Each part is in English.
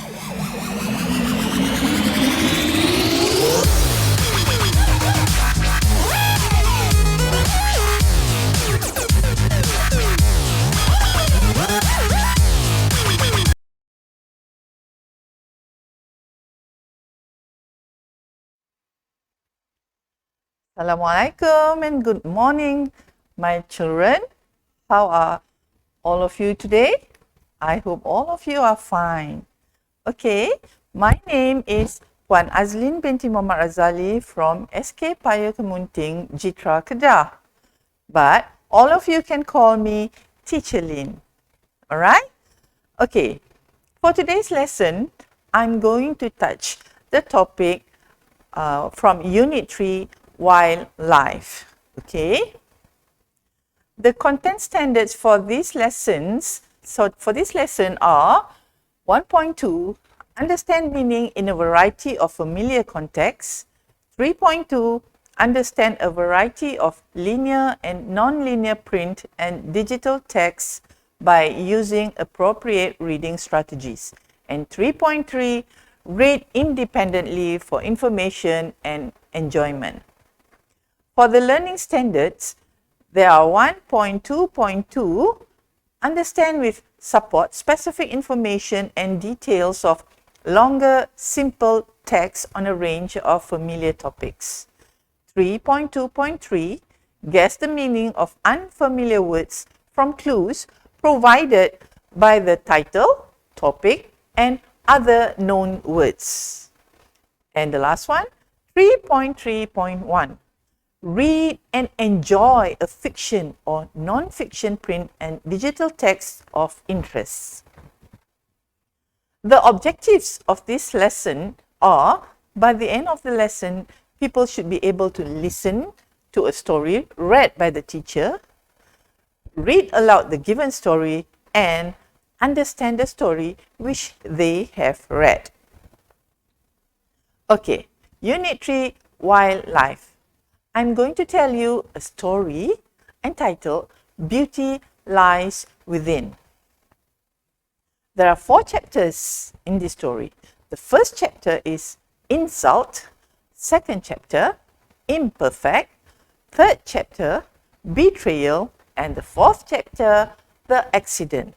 Assalamualaikum and good morning, my children. How are all of you today? I hope all of you are fine. Okay, my name is Puan Azlin binti Muhammad Razali from Skpk Kemunting, Jitra, Kedah. But all of you can call me Teacher Lin. Alright? Okay, for today's lesson, I'm going to touch the topic from Unit 3, Wildlife. Okay? The content standards for these lessons, are 1.2, understand meaning in a variety of familiar contexts. 3.2, understand a variety of linear and non-linear print and digital texts by using appropriate reading strategies. And 3.3, read independently for information and enjoyment. For the learning standards, there are 1.2.2, understand with support specific information and details of longer, simple text on a range of familiar topics. 3.2.3, guess the meaning of unfamiliar words from clues provided by the title, topic, and other known words. And the last one, 3.3.1. Read and enjoy a fiction or non-fiction print and digital text of interest. The objectives of this lesson are, by the end of the lesson, people should be able to listen to a story read by the teacher, read aloud the given story, and understand the story which they have read. Okay, Unit 3, Wildlife. I'm going to tell you a story entitled Beauty Lies Within. There are 4 chapters in this story. The first chapter is Insult, second chapter, Imperfect, third chapter, Betrayal, and the fourth chapter, The Accident.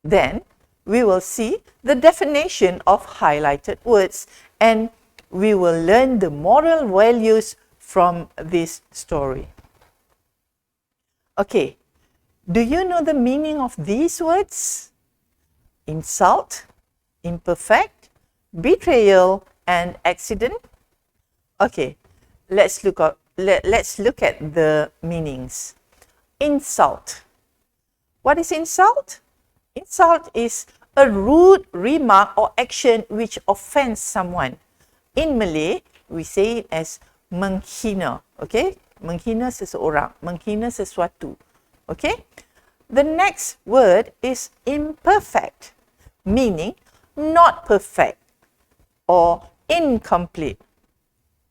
Then we will see the definition of highlighted words and we will learn the moral values from this story. Okay, do you know the meaning of these words? Insult, imperfect, betrayal, and accident? Okay, let's look at the meanings. Insult. What is insult? Insult is a rude remark or action which offends someone. In Malay, we say it as menghina, okay? Menghina seseorang, menghina sesuatu, okay? The next word is imperfect, meaning not perfect or incomplete.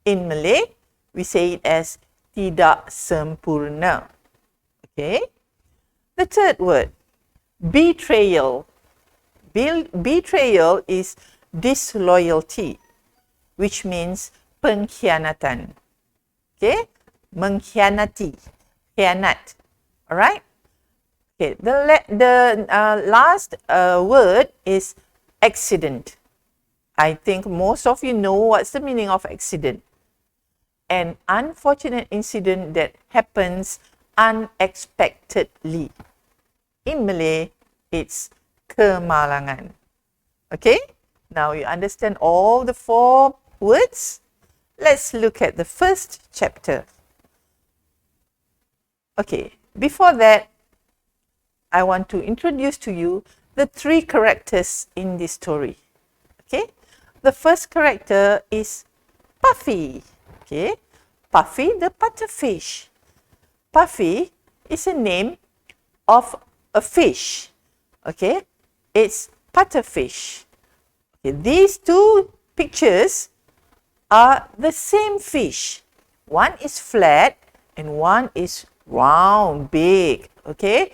In Malay, we say it as tidak sempurna, okay? The third word, betrayal. Betrayal is disloyalty, which means pengkhianatan. Okay, mengkhianati, khianat. All right. Okay, the last word is accident. I think most of you know what's the meaning of accident. An unfortunate incident that happens unexpectedly. In Malay, it's kemalangan. Okay, now you understand all the 4 words. Let's look at the first chapter. Okay, before that, I want to introduce to you the 3 characters in this story. Okay, the first character is Puffy. Okay, Puffy the butterfish. Puffy is a name of a fish. Okay, it's butterfish. Okay, these 2 pictures are the same fish. One is flat and one is round, big. Okay,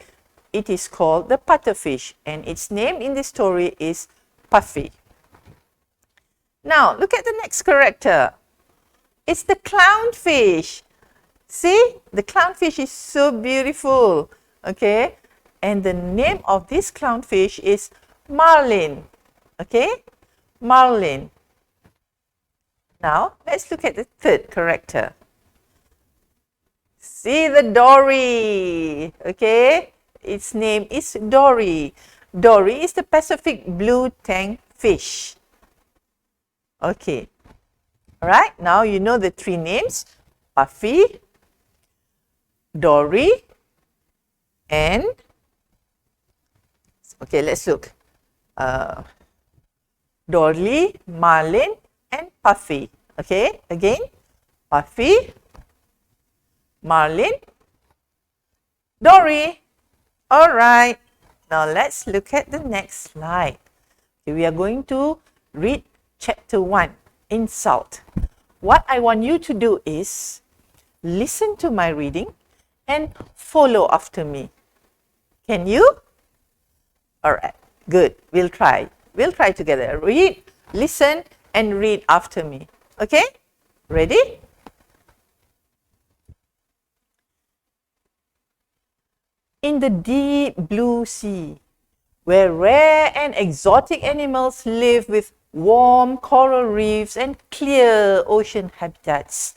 it is called the butterfish and its name in the story is Puffy. Now, look at the next character. It's the clownfish. See, the clownfish is so beautiful. Okay, and the name of this clownfish is Marlin. Okay, Marlin. Now, let's look at the third character. See the Dory. Okay, its name is Dory. Dory is the Pacific blue tang fish. Okay, all right, now you know the three names: Puffy, Dory, and okay, let's look. Dory, Marlin, and Puffy. Okay, again, Puffy, Marlin, Dory. All right, now let's look at the next slide. Okay, we are going to read Chapter 1, Insult. What I want you to do is listen to my reading and follow after me. Can you? All right, good. We'll try. We'll try together. Read, listen, and read after me. Okay? Ready? In the deep blue sea, where rare and exotic animals live with warm coral reefs and clear ocean habitats,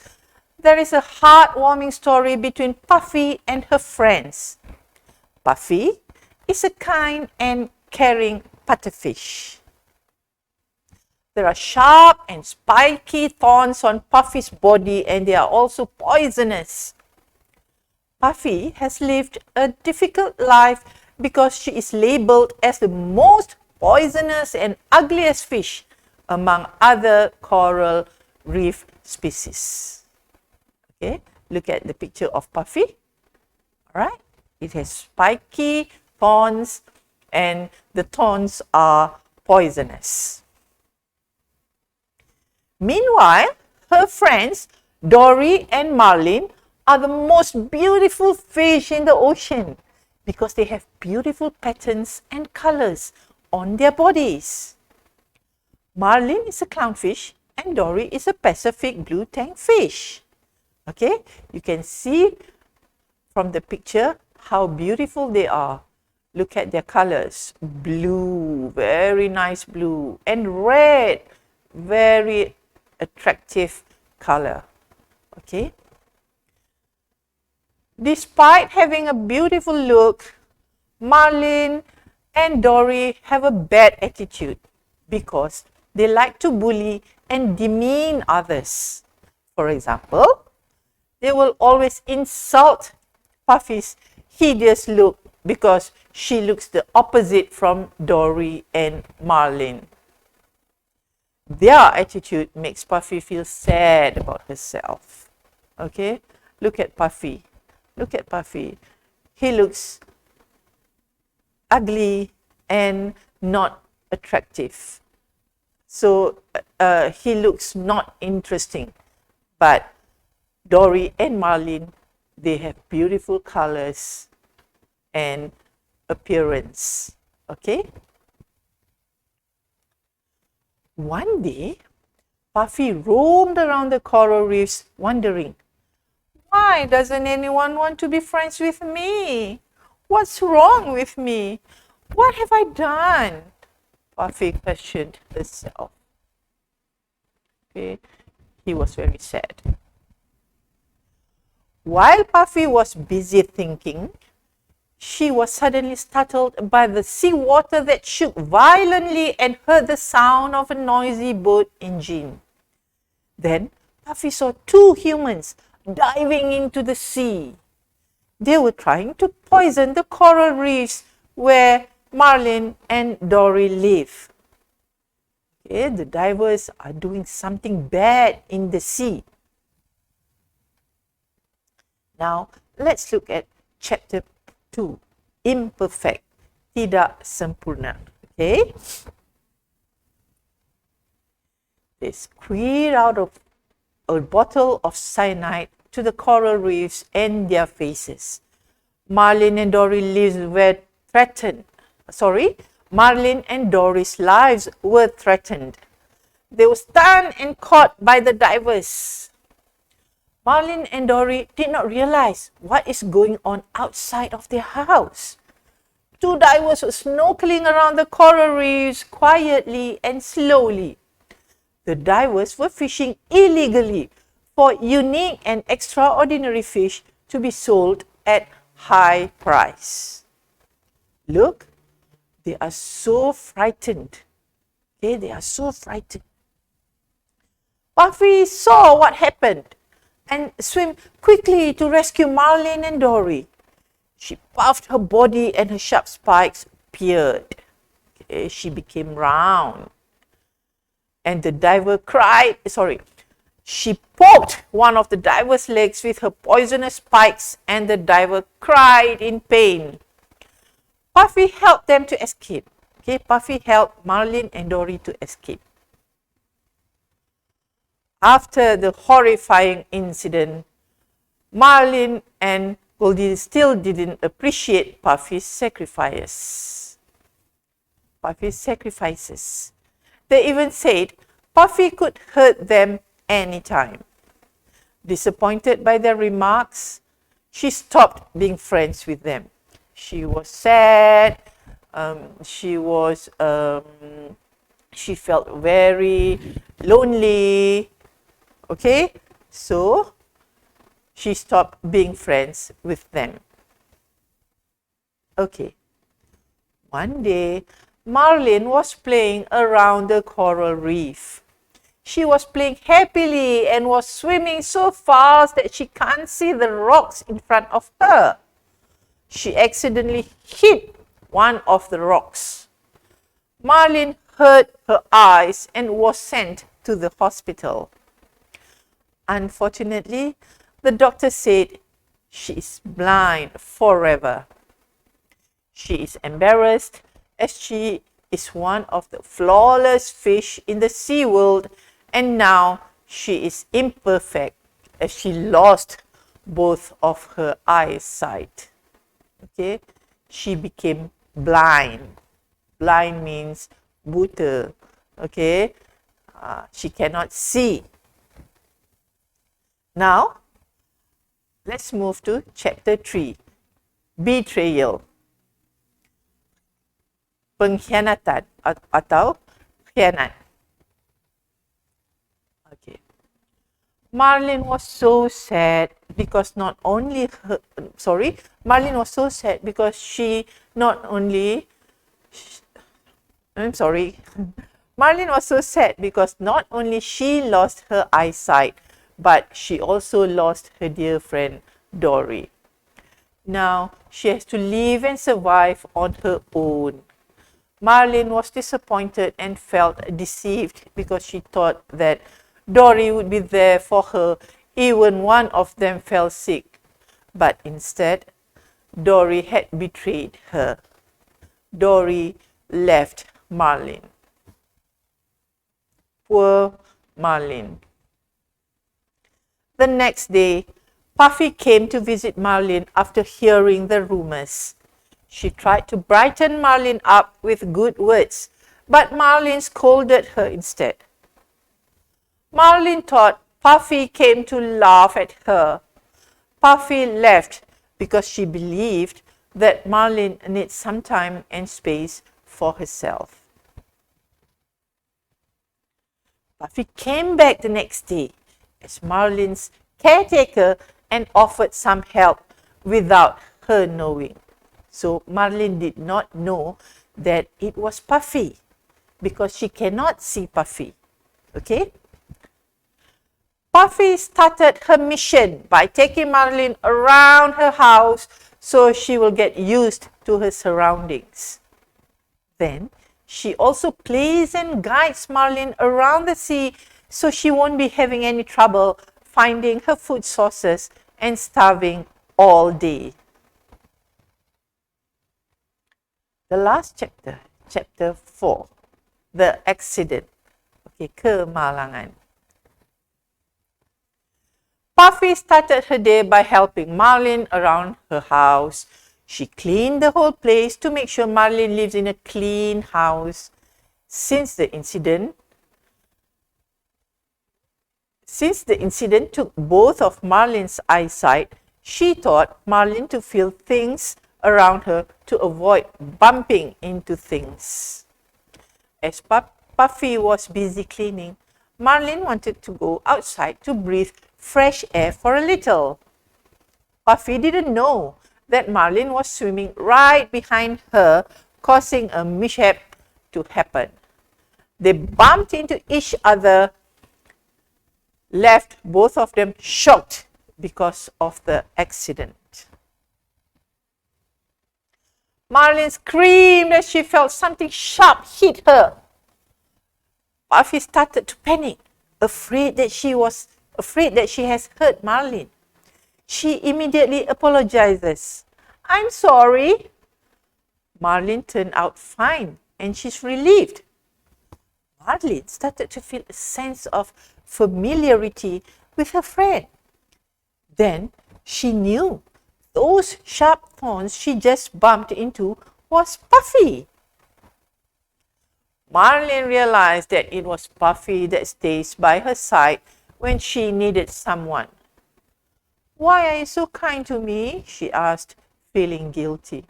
there is a heartwarming story between Puffy and her friends. Puffy is a kind and caring pufferfish. There are sharp and spiky thorns on Puffy's body, and they are also poisonous. Puffy has lived a difficult life because she is labeled as the most poisonous and ugliest fish among other coral reef species. Okay, look at the picture of Puffy. All right, it has spiky thorns, and the thorns are poisonous. Meanwhile, her friends Dory and Marlin are the most beautiful fish in the ocean because they have beautiful patterns and colors on their bodies. Marlin is a clownfish and Dory is a Pacific blue tang fish. Okay, you can see from the picture how beautiful they are. Look at their colors. Blue, very nice blue, and red, very attractive color. Okay. Despite having a beautiful look, Marlin and Dory have a bad attitude because they like to bully and demean others. For example, they will always insult Puffy's hideous look because she looks the opposite from Dory and Marlin. Their attitude makes Puffy feel sad about herself. Okay, look at Puffy. Look at Puffy. He looks ugly and not attractive. So he looks not interesting. But Dory and Marlin, they have beautiful colors and appearance. Okay. One day, Puffy roamed around the coral reefs wondering, why doesn't anyone want to be friends with me? What's wrong with me? What have I done? Puffy questioned herself. Okay. He was very sad. While Puffy was busy thinking, she was suddenly startled by the seawater that shook violently and heard the sound of a noisy boat engine. Then Puffy saw two humans diving into the sea. They were trying to poison the coral reefs where Marlin and Dory live. Okay, the divers are doing something bad in the sea. Now, let's look at chapter 2, Imperfect, Tidak Sempurna. Okay. They squeezed out of a bottle of cyanide to the coral reefs and their faces. Marlin and Dory lives were threatened. Marlin and Dory's lives were threatened. They were stunned and caught by the divers. Marlin and Dory did not realize what is going on outside of their house. Two divers were snorkeling around the coral reefs quietly and slowly. The divers were fishing illegally for unique and extraordinary fish to be sold at high price. Look, they are so frightened. Okay, they are so frightened. Puffy saw what happened and swam quickly to rescue Marlin and Dory. She puffed her body and her sharp spikes appeared. Okay, she became round. And the diver cried, she poked one of the diver's legs with her poisonous spikes and the diver cried in pain. Puffy helped them to escape. Okay, Puffy helped Marlin and Dory to escape. After the horrifying incident, Marlin and Goldie still didn't appreciate Puffy's sacrifices. They even said Puffy could hurt them anytime. Disappointed by their remarks, she stopped being friends with them. She was sad. She felt very lonely. Okay, so she stopped being friends with them. Okay, one day, Marlin was playing around the coral reef. She was playing happily and was swimming so fast that she can't see the rocks in front of her. She accidentally hit one of the rocks. Marlin hurt her eyes and was sent to the hospital. Unfortunately, the doctor said she is blind forever. She is embarrassed as she is one of the flawless fish in the sea world, and now she is imperfect as she lost both of her eyesight. Okay, she became blind. Blind means buta. Okay, she cannot see. Now, let's move to chapter 3, Betrayal. Pengkhianatan atau khianat. Okay. Marlin was so sad because Marlin was so sad because Marlin was so sad because not only she lost her eyesight, but she also lost her dear friend Dory. Now she has to live and survive on her own. Marlin was disappointed and felt deceived because she thought that Dory would be there for her even one of them fell sick. But instead, Dory had betrayed her. Dory left Marlin. Poor Marlin. The next day, Puffy came to visit Marlin after hearing the rumors. She tried to brighten Marlin up with good words, but Marlin scolded her instead. Marlin thought Puffy came to laugh at her. Puffy left because she believed that Marlin needs some time and space for herself. Puffy came back the next day as Marlin's caretaker and offered some help without her knowing. So Marlin did not know that it was Puffy because she cannot see Puffy. Okay? Puffy started her mission by taking Marlin around her house so she will get used to her surroundings. Then she also plays and guides Marlin around the sea so she won't be having any trouble finding her food sources and starving all day. The last chapter, chapter 4, the accident. Okay, kemalangan. Puffy started her day by helping Marlin around her house. She cleaned the whole place to make sure Marlene lives in a clean house. Since the incident took both of Marlene's eyesight, she taught Marlene to feel things around her to avoid bumping into things. As Puffy was busy cleaning, Marlene wanted to go outside to breathe fresh air for a little. Puffy didn't know that Marlene was swimming right behind her, causing a mishap to happen. They bumped into each other, left both of them shocked because of the accident. Marlene screamed as she felt something sharp hit her. Puffy started to panic, afraid that she has hurt Marlene. She immediately apologizes. "I'm sorry." Marlene turned out fine and she's relieved. Marlene started to feel a sense of familiarity with her friend. Then she knew those sharp thorns she just bumped into was Puffy. Marlene realized that it was Puffy that stays by her side when she needed someone. "Why are you so kind to me?" she asked, feeling guilty.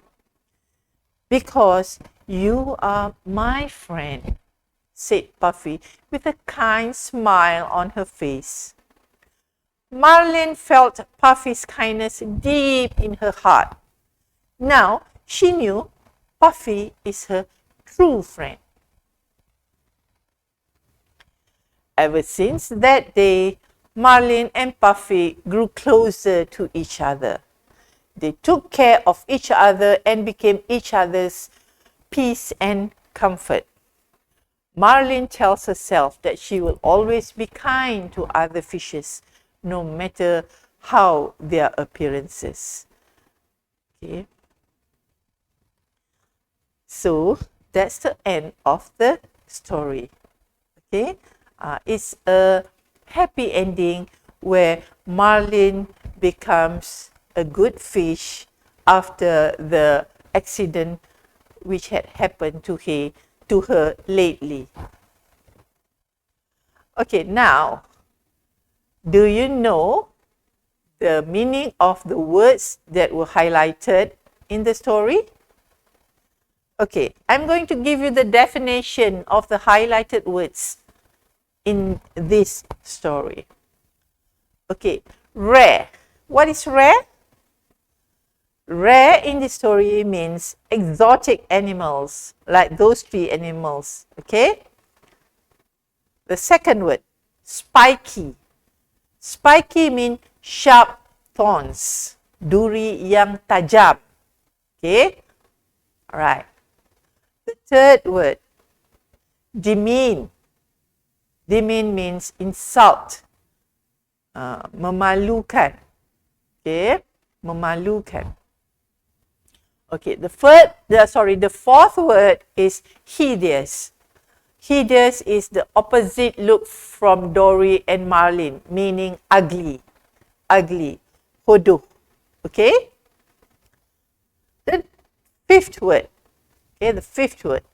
"Because you are my friend," said Puffy with a kind smile on her face. Marlene felt Puffy's kindness deep in her heart. Now she knew Puffy is her true friend. Ever since that day, Marlene and Puffy grew closer to each other. They took care of each other and became each other's peace and comfort. Marlene tells herself that she will always be kind to other fishes, no matter how their appearances. Okay. So that's the end of the story. Okay. It's a happy ending where Marlene becomes a good fish after the accident which had happened to her lately. Okay, now, do you know the meaning of the words that were highlighted in the story? Okay, I'm going to give you the definition of the highlighted words in this story. Okay, rare. What is rare? Rare in this story means exotic animals, like those three animals. Okay? The second word, spiky. Spiky means sharp thorns, duri yang tajam. Okay? Alright. The third word, demean. Demean means insult, memalukan. Okay? Memalukan. Okay, the fourth word is hideous. Hideous is the opposite look from Dory and Marlene, meaning ugly. Ugly. Hodoh. Okay? The fifth word. Okay, the fifth word.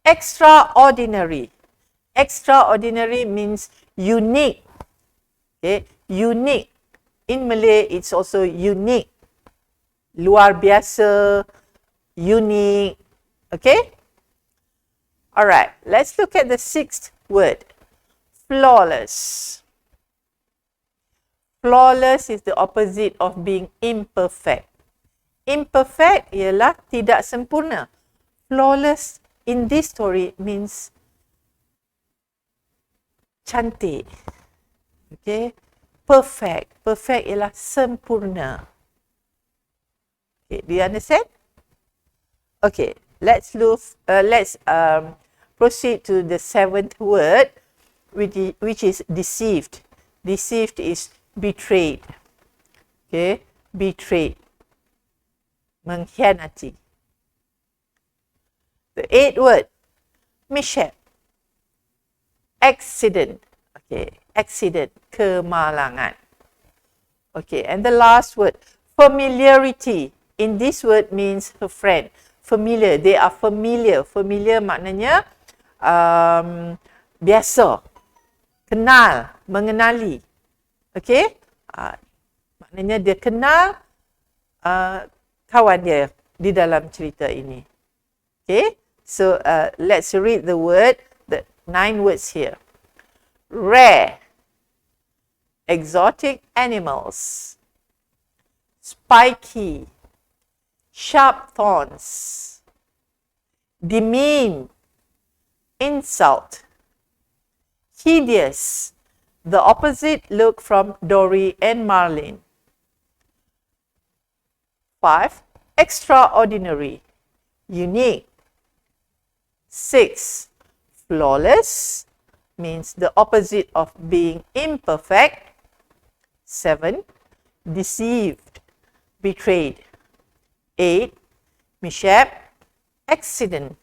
Extraordinary. Extraordinary means unique. Okay? Unique. In Malay, it's also unique. Luar biasa, unique. Okay? Alright, let's look at the sixth word. Flawless. Flawless is the opposite of being imperfect. Imperfect ialah tidak sempurna. Flawless in this story means cantik. Okay? Perfect. Perfect ialah sempurna. Okay, do you understand? Okay, let's proceed to the seventh word, which is deceived. Deceived is betrayed. Okay, betrayed. Mengkhianati. The eighth word, mishap. Accident. Okay, accident, kemalangan. Okay, and the last word, familiarity. in this word means her friend. Familiar, they are familiar. Familiar maknanya biasa, kenal, mengenali. Okay? Maknanya dia kenal kawan dia di dalam cerita ini. Okay? So, let's read the 9 words here. Rare, exotic animals, spiky, sharp thorns, demean, insult, hideous, the opposite look from Dory and Marlin. 5. Extraordinary, unique. 6. Flawless, means the opposite of being imperfect. 7. Deceived, betrayed. 8. Mishap, accident.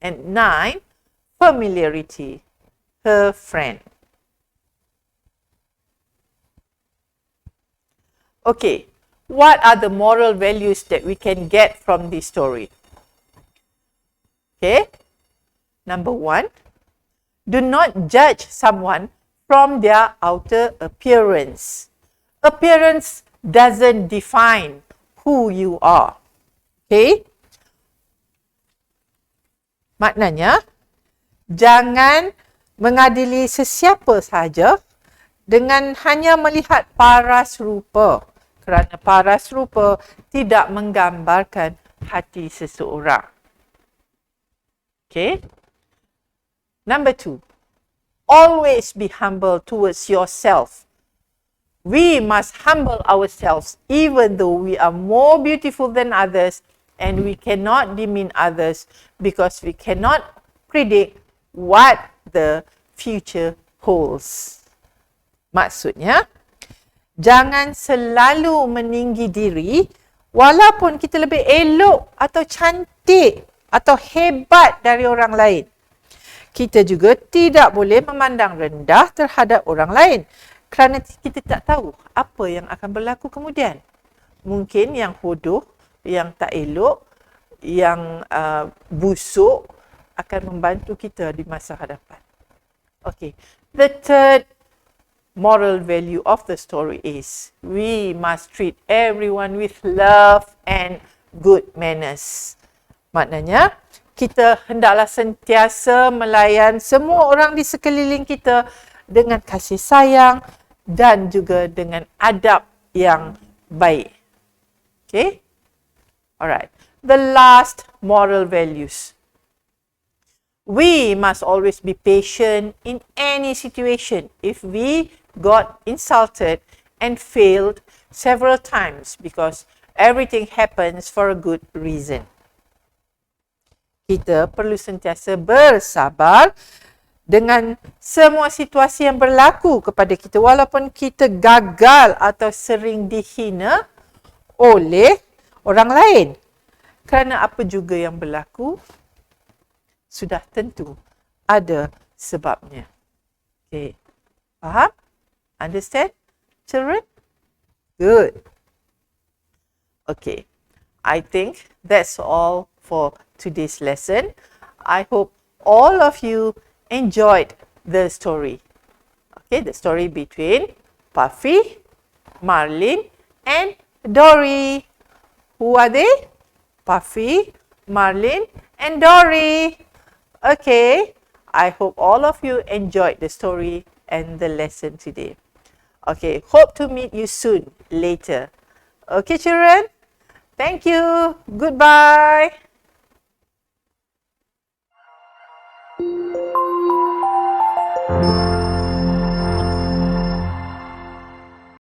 And 9. Familiarity, her friend. Okay, what are the moral values that we can get from this story? Okay, number 1, do not judge someone from their outer appearance. Appearance doesn't define who you are. Okay, maknanya jangan mengadili sesiapa sahaja dengan hanya melihat paras rupa, kerana paras rupa tidak menggambarkan hati seseorang. Okay. Number 2, always be humble towards yourself. We must humble ourselves even though we are more beautiful than others, and we cannot demean others because we cannot predict what the future holds. Maksudnya, jangan selalu meninggi diri walaupun kita lebih elok atau cantik atau hebat dari orang lain. Kita juga tidak boleh memandang rendah terhadap orang lain kerana kita tak tahu apa yang akan berlaku kemudian. Mungkin yang hodoh, yang tak elok, yang busuk akan membantu kita di masa hadapan. Okay, the third moral value of the story is we must treat everyone with love and good manners. Maknanya, kita hendaklah sentiasa melayan semua orang di sekeliling kita dengan kasih sayang dan juga dengan adab yang baik. Okay? Alright. The last moral values. We must always be patient in any situation. If we got insulted and failed several times because everything happens for a good reason. Kita perlu sentiasa bersabar dengan semua situasi yang berlaku kepada kita walaupun kita gagal atau sering dihina oleh orang lain. Kerana apa juga yang berlaku sudah tentu ada sebabnya. Okay. Faham? Understand, children? Good. Okay. I think that's all for today's lesson. I hope all of you enjoyed the story. Okay, the story between Puffy, Marlin, and Dory. Who are they? Puffy, Marlin, and Dory. Okay, I hope all of you enjoyed the story and the lesson today. Okay, hope to meet you soon later. Okay, children? Thank you. Goodbye. Thank you.